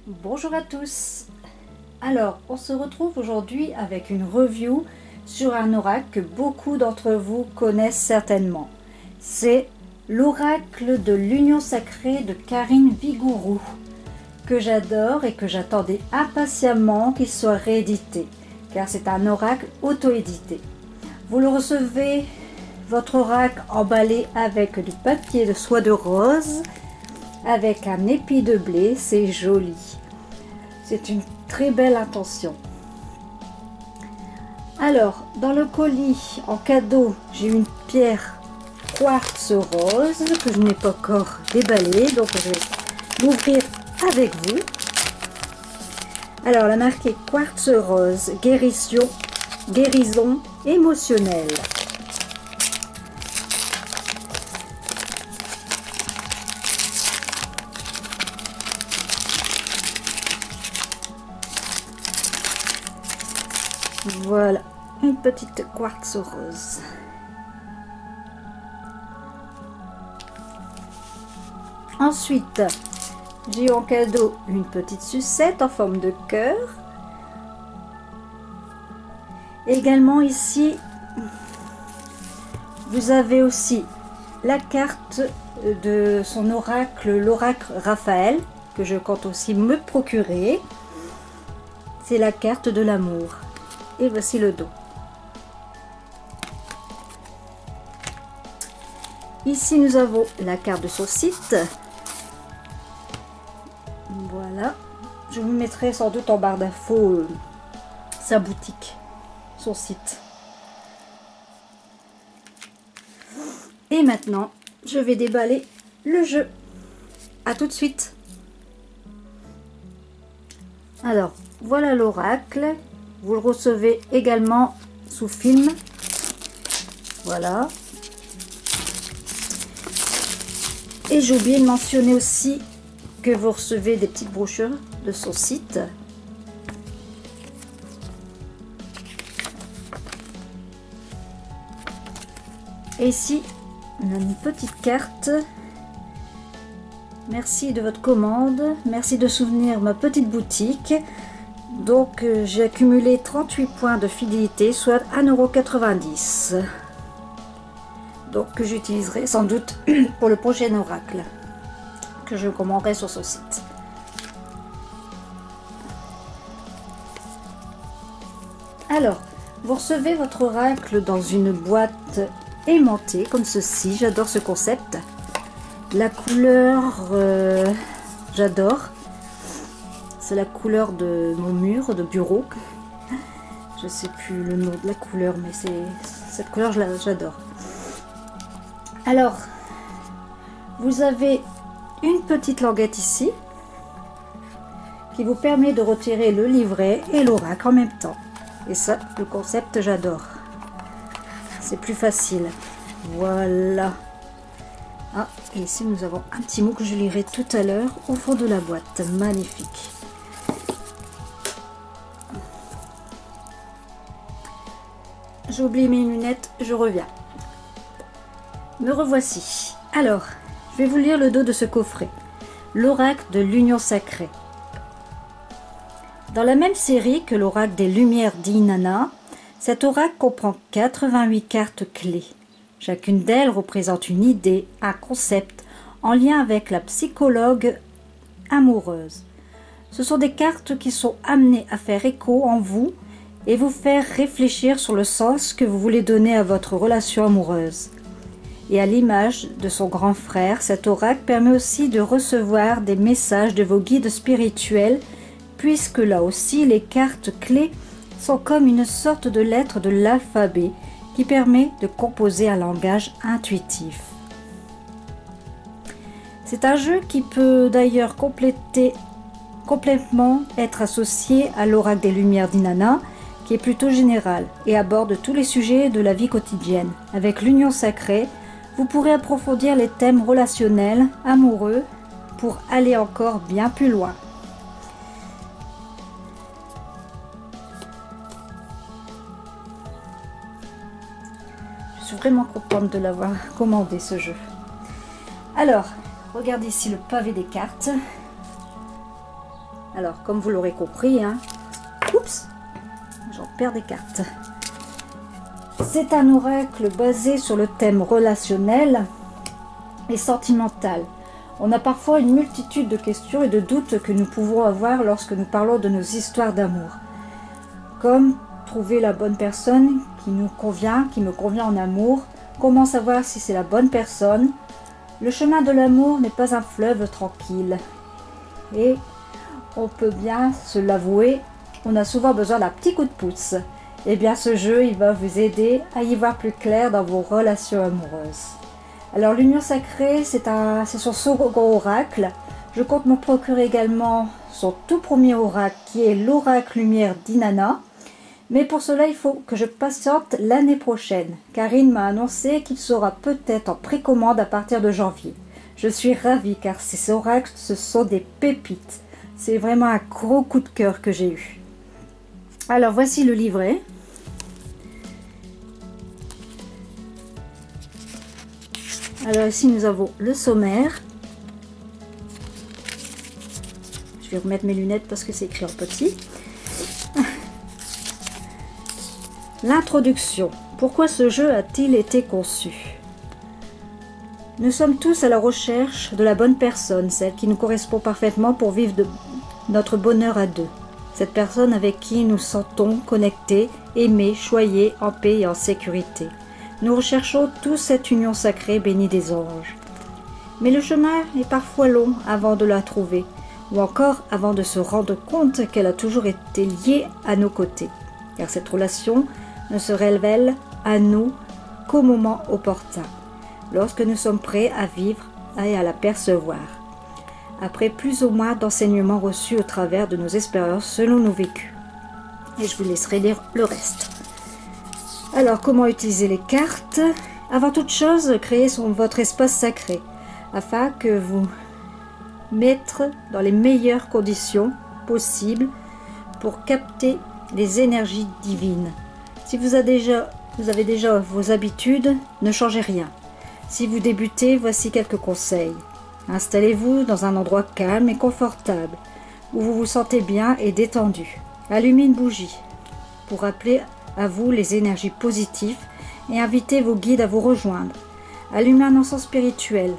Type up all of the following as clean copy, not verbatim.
Bonjour à tous. Alors, on se retrouve aujourd'hui avec une review sur un oracle que beaucoup d'entre vous connaissent certainement. C'est l'oracle de l'Union Sacrée de Karine Vigourou, que j'adore et que j'attendais impatiemment qu'il soit réédité, car c'est un oracle auto-édité. Vous le recevez, votre oracle, emballé avec du papier de soie de rose, avec un épi de blé, c'est joli. C'est une très belle intention. Alors, dans le colis, en cadeau, j'ai une pierre quartz rose que je n'ai pas encore déballée, donc je vais l'ouvrir avec vous. Alors, la marque est quartz rose, guérison émotionnelle. Voilà, une petite quartz rose. Ensuite, j'ai en cadeau une petite sucette en forme de cœur. Également ici, vous avez aussi la carte de son oracle, l'oracle Raphaël, que je compte aussi me procurer. C'est la carte de l'amour. Et voici le dos. Ici, nous avons la carte de son site. Voilà. Je vous mettrai sans doute en barre d'infos sa boutique, son site. Et maintenant, je vais déballer le jeu. À tout de suite. Alors, voilà l'oracle. Vous le recevez également sous film. Voilà. Et j'ai oublié de mentionner aussi que vous recevez des petites brochures de son site. Et ici, on a une petite carte. Merci de votre commande. Merci de soutenir ma petite boutique. Donc j'ai accumulé 38 points de fidélité, soit 1,90 €. Donc que j'utiliserai sans doute pour le prochain oracle que je commanderai sur son site. Alors, vous recevez votre oracle dans une boîte aimantée comme ceci. J'adore ce concept. La couleur, j'adore. C'est la couleur de mon mur de bureau. Je ne sais plus le nom de la couleur, mais c'est cette couleur, j'adore. Alors, vous avez une petite languette ici qui vous permet de retirer le livret et l'oracle en même temps. Et ça, le concept, j'adore. C'est plus facile. Voilà. Ah, et ici, nous avons un petit mot que je lirai tout à l'heure au fond de la boîte. Magnifique. J'ai oublié mes lunettes, je reviens. Me revoici. Alors, je vais vous lire le dos de ce coffret. L'oracle de l'Union Sacrée. Dans la même série que l'oracle des Lumières d'Inanna, cet oracle comprend 88 cartes clés. Chacune d'elles représente une idée, un concept en lien avec la psychologue amoureuse. Ce sont des cartes qui sont amenées à faire écho en vous et vous faire réfléchir sur le sens que vous voulez donner à votre relation amoureuse. Et à l'image de son grand frère, cet oracle permet aussi de recevoir des messages de vos guides spirituels, puisque là aussi les cartes clés sont comme une sorte de lettre de l'alphabet qui permet de composer un langage intuitif. C'est un jeu qui peut d'ailleurs complètement être associé à l'oracle des Lumières d'Inanna, qui est plutôt général et aborde tous les sujets de la vie quotidienne. Avec l'Union Sacrée, vous pourrez approfondir les thèmes relationnels, amoureux, pour aller encore bien plus loin. Je suis vraiment contente de l'avoir commandé, ce jeu. Alors, regardez ici le pavé des cartes. Alors, comme vous l'aurez compris, hein, oups, j'en perds des cartes. C'est un oracle basé sur le thème relationnel et sentimental. On a parfois une multitude de questions et de doutes que nous pouvons avoir lorsque nous parlons de nos histoires d'amour. Comme trouver la bonne personne qui nous convient, qui me convient en amour, comment savoir si c'est la bonne personne. Le chemin de l'amour n'est pas un fleuve tranquille. Et on peut bien se l'avouer, on a souvent besoin d'un petit coup de pouce. Et bien ce jeu, il va vous aider à y voir plus clair dans vos relations amoureuses. Alors l'union sacrée, c'est son second oracle. Je compte me procurer également son tout premier oracle qui est l'oracle lumière d'Inanna. Mais pour cela, il faut que je patiente l'année prochaine. Karine m'a annoncé qu'il sera peut-être en précommande à partir de janvier. Je suis ravie car ces oracles, ce sont des pépites. C'est vraiment un gros coup de cœur que j'ai eu. Alors voici le livret. Alors ici nous avons le sommaire. Je vais remettre mes lunettes parce que c'est écrit en petit. L'introduction. Pourquoi ce jeu a-t-il été conçu? Nous sommes tous à la recherche de la bonne personne, celle qui nous correspond parfaitement pour vivre notre bonheur à deux. Cette personne avec qui nous sentons connectés, aimés, choyés, en paix et en sécurité. Nous recherchons tous cette union sacrée bénie des anges. Mais le chemin est parfois long avant de la trouver, ou encore avant de se rendre compte qu'elle a toujours été liée à nos côtés, car cette relation ne se révèle à nous qu'au moment opportun, lorsque nous sommes prêts à vivre et à la percevoir, après plus ou moins d'enseignements reçus au travers de nos expériences selon nos vécus. Et je vous laisserai lire le reste. Alors, comment utiliser les cartes? Avant toute chose, créez votre espace sacré, afin que vous mettre dans les meilleures conditions possibles pour capter les énergies divines. Si vous avez déjà vos habitudes, ne changez rien. Si vous débutez, voici quelques conseils. Installez-vous dans un endroit calme et confortable, où vous vous sentez bien et détendu. Allumez une bougie pour rappeler à vous les énergies positives et invitez vos guides à vous rejoindre. Allumez un encens spirituel,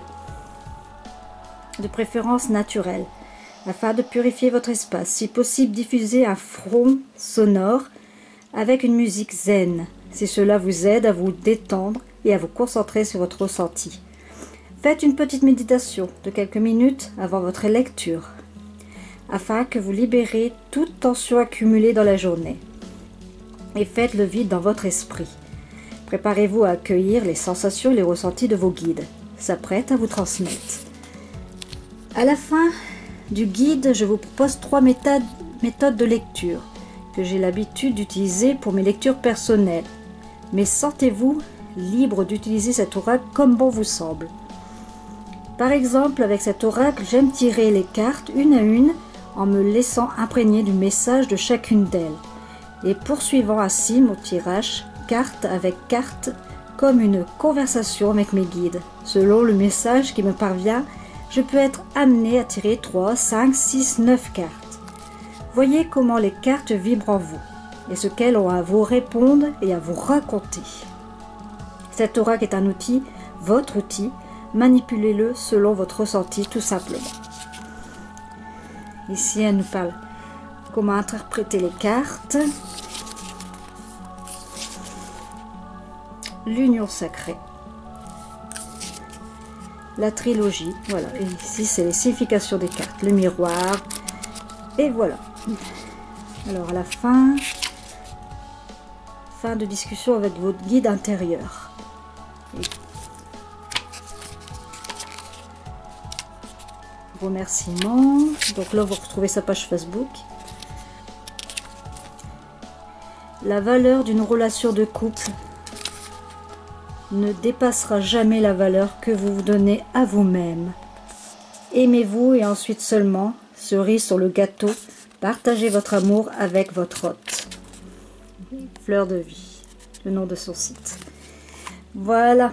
de préférence naturel, afin de purifier votre espace. Si possible, diffusez un front sonore avec une musique zen, si cela vous aide à vous détendre et à vous concentrer sur votre ressenti. Faites une petite méditation de quelques minutes avant votre lecture, afin que vous libérez toute tension accumulée dans la journée. Et faites le vide dans votre esprit. Préparez-vous à accueillir les sensations et les ressentis de vos guides, s'apprêtent à vous transmettre. À la fin du guide, je vous propose 3 méthodes de lecture que j'ai l'habitude d'utiliser pour mes lectures personnelles. Mais sentez-vous libre d'utiliser cet oracle comme bon vous semble. Par exemple, avec cet oracle, j'aime tirer les cartes une à une en me laissant imprégner du message de chacune d'elles et poursuivant ainsi mon tirage carte avec carte comme une conversation avec mes guides. Selon le message qui me parvient, je peux être amené à tirer 3, 5, 6, 9 cartes. Voyez comment les cartes vibrent en vous et ce qu'elles ont à vous répondre et à vous raconter. Cet oracle est un outil, votre outil. Manipulez-le selon votre ressenti tout simplement. Ici, elle nous parle comment interpréter les cartes. L'union sacrée. La trilogie. Voilà. Et ici, c'est les significations des cartes. Le miroir. Et voilà. Alors, à la fin de discussion avec votre guide intérieur. Remerciements. Donc là, vous retrouvez sa page Facebook. La valeur d'une relation de couple ne dépassera jamais la valeur que vous vous donnez à vous-même. Aimez-vous et ensuite seulement, cerise sur le gâteau, partagez votre amour avec votre hôte. Fleur de vie, le nom de son site. Voilà.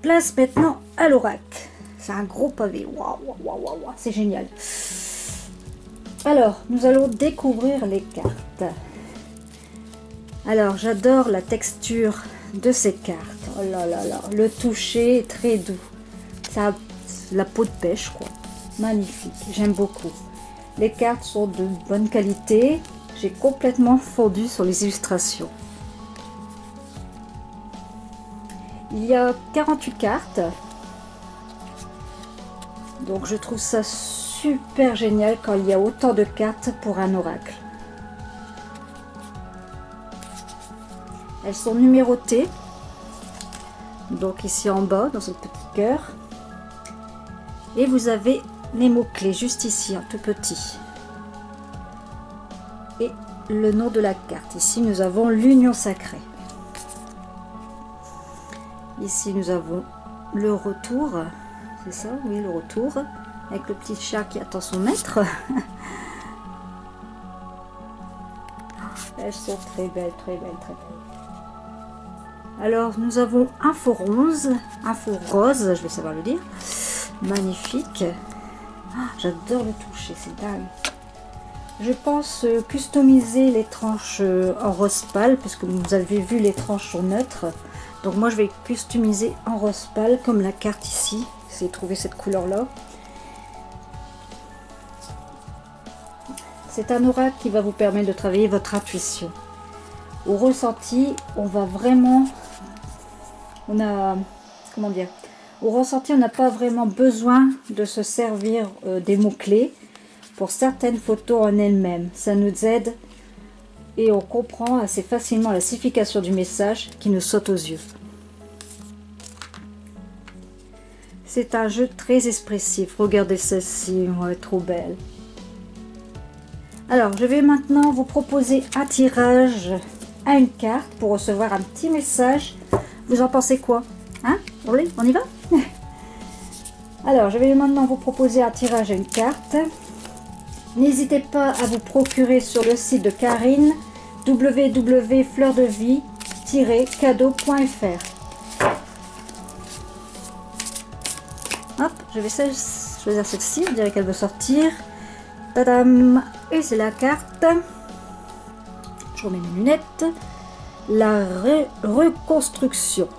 Place maintenant à l'oracle. C'est un gros pavé. Waouh, waouh, waouh, waouh, c'est génial. Alors, nous allons découvrir les cartes. Alors, j'adore la texture de ces cartes. Oh là là là, le toucher est très doux. Ça a la peau de pêche, quoi. Magnifique, j'aime beaucoup. Les cartes sont de bonne qualité. J'ai complètement fondu sur les illustrations. Il y a 48 cartes. Donc, je trouve ça super génial quand il y a autant de cartes pour un oracle. Elles sont numérotées. Donc ici en bas, dans ce petit cœur. Et vous avez les mots-clés juste ici, en tout petit. Et le nom de la carte. Ici, nous avons l'union sacrée. Ici, nous avons le retour. C'est ça? Oui, le retour. Avec le petit chat qui attend son maître. Elles sont très belles, très belles, très belles. Alors, nous avons un faux rose, je vais savoir le dire. Magnifique. Ah, j'adore le toucher, c'est dingue. Je pense customiser les tranches en rose pâle, parce que vous avez vu, les tranches sont neutres. Donc moi, je vais customiser en rose pâle, comme la carte ici. J'ai trouvé cette couleur-là. C'est un oracle qui va vous permettre de travailler votre intuition. Au ressenti, on va vraiment... Comment dire? Au ressenti, on n'a pas vraiment besoin de se servir des mots-clés pour certaines photos en elles-mêmes. Ça nous aide et on comprend assez facilement la signification du message qui nous saute aux yeux. C'est un jeu très expressif. Regardez celle-ci, ouais, trop belle. Alors, je vais maintenant vous proposer un tirage à une carte pour recevoir un petit message. Vous en pensez quoi? Hein? Allez, on y va? Alors, je vais maintenant vous proposer un tirage à une carte. N'hésitez pas à vous procurer sur le site de Karine, www.fleurdevie-cadeau.fr. Hop, je vais choisir celle-ci, on dirait qu'elle veut sortir. Tadam! Et c'est la carte. Je remets mes lunettes. La reconstruction.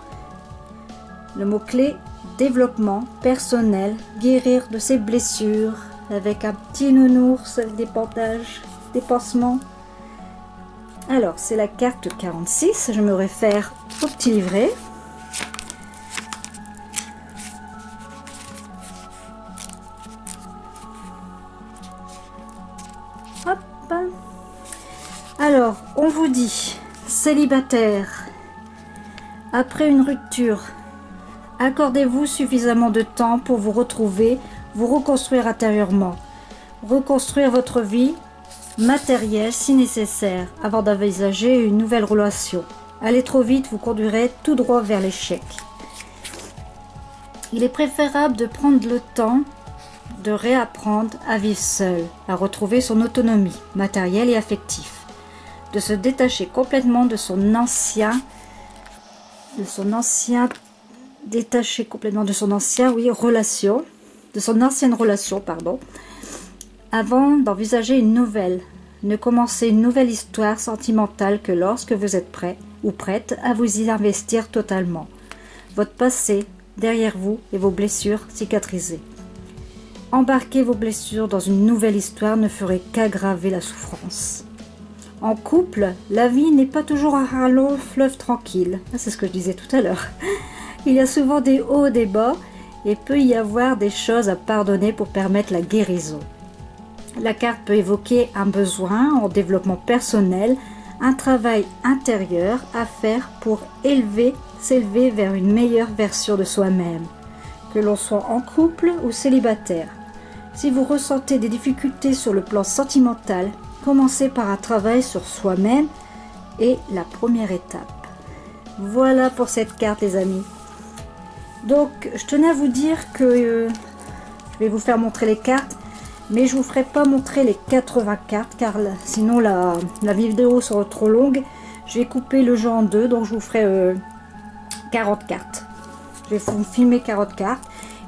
Le mot-clé, développement personnel, guérir de ses blessures, avec un petit nounours, des bandages, des pansements. Alors, c'est la carte 46, je me réfère au petit livret. Hop. Alors, on vous dit, célibataire, après une rupture, accordez-vous suffisamment de temps pour vous retrouver, vous reconstruire intérieurement, reconstruire votre vie matérielle si nécessaire, avant d'envisager une nouvelle relation. Aller trop vite vous conduirait tout droit vers l'échec. Il est préférable de prendre le temps de réapprendre à vivre seul, à retrouver son autonomie matérielle et affective, de se détacher complètement de son ancienne relation, pardon, avant d'envisager une nouvelle. Ne commencez une nouvelle histoire sentimentale que lorsque vous êtes prêt ou prête à vous y investir totalement. Votre passé derrière vous et vos blessures cicatrisées. Embarquer vos blessures dans une nouvelle histoire ne ferait qu'aggraver la souffrance. En couple, la vie n'est pas toujours un long fleuve tranquille. C'est ce que je disais tout à l'heure. Il y a souvent des hauts et des bas et peut y avoir des choses à pardonner pour permettre la guérison. La carte peut évoquer un besoin en développement personnel, un travail intérieur à faire pour s'élever vers une meilleure version de soi-même, que l'on soit en couple ou célibataire. Si vous ressentez des difficultés sur le plan sentimental, commencez par un travail sur soi-même et la première étape. Voilà pour cette carte, les amis. Donc, je tenais à vous dire que je vais vous faire montrer les cartes, mais je ne vous ferai pas montrer les 80 cartes, car sinon la vidéo sera trop longue. Je vais couper le jeu en deux, donc je vous ferai 40 cartes. Je vais vous filmer 40 cartes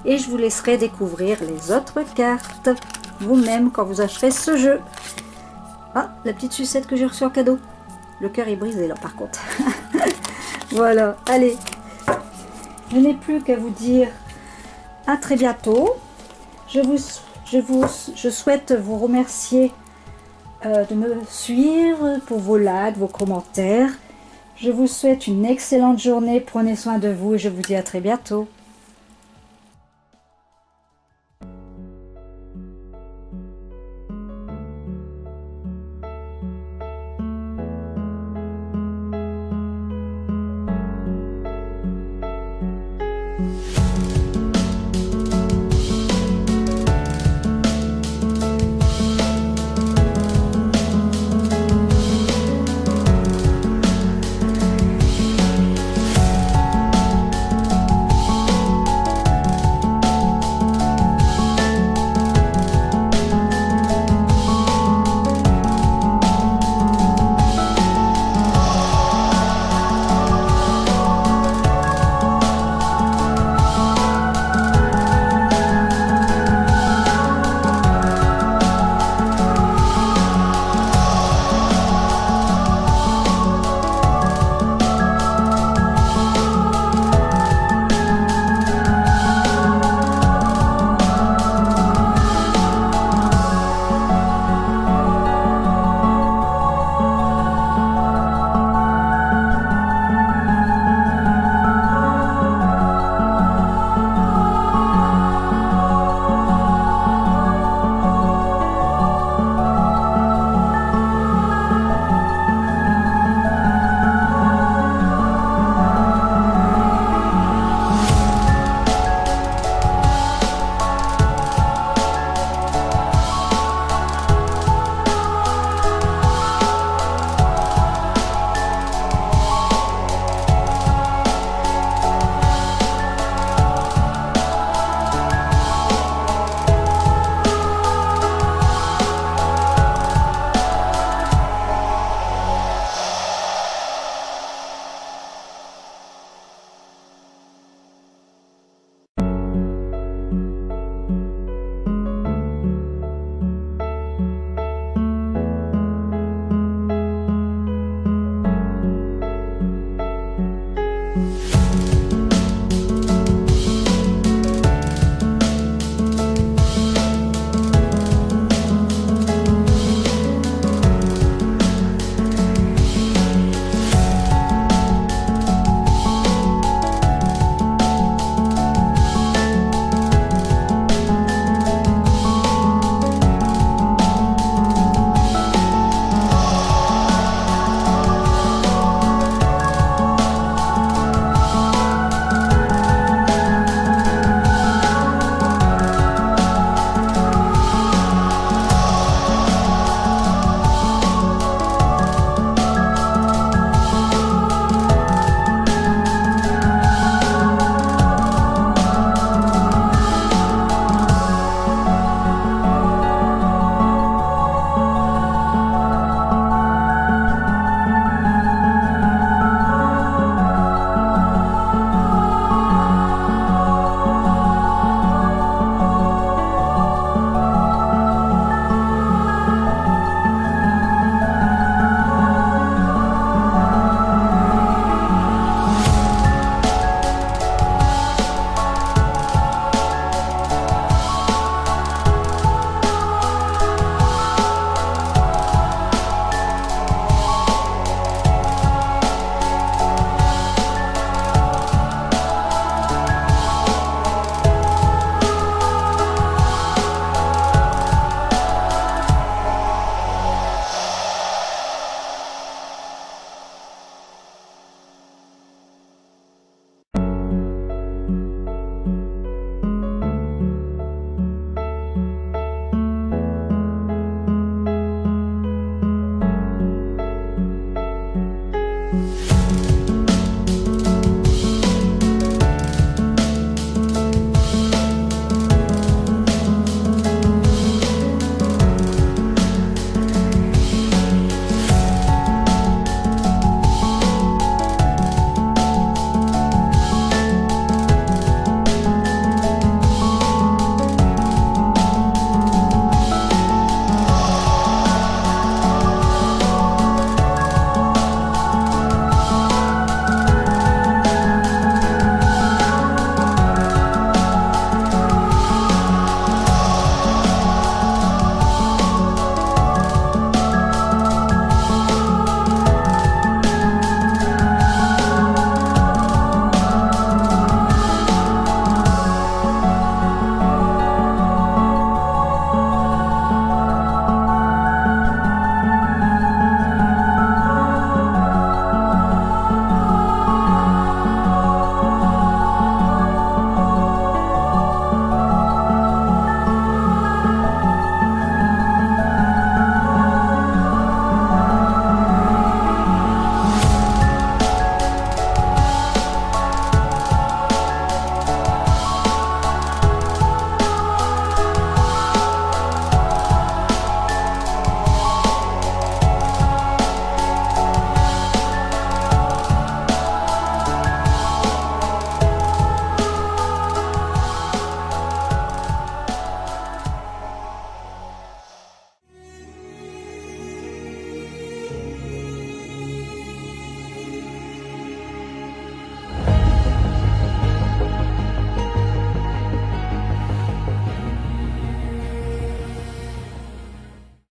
et je vous laisserai découvrir les autres cartes. vous-même quand vous acheterez ce jeu. Ah, la petite sucette que j'ai reçue en cadeau. Le cœur est brisé là par contre. Voilà, allez. Je n'ai plus qu'à vous dire à très bientôt. Je souhaite vous remercier de me suivre pour vos likes, vos commentaires. Je vous souhaite une excellente journée. Prenez soin de vous et je vous dis à très bientôt.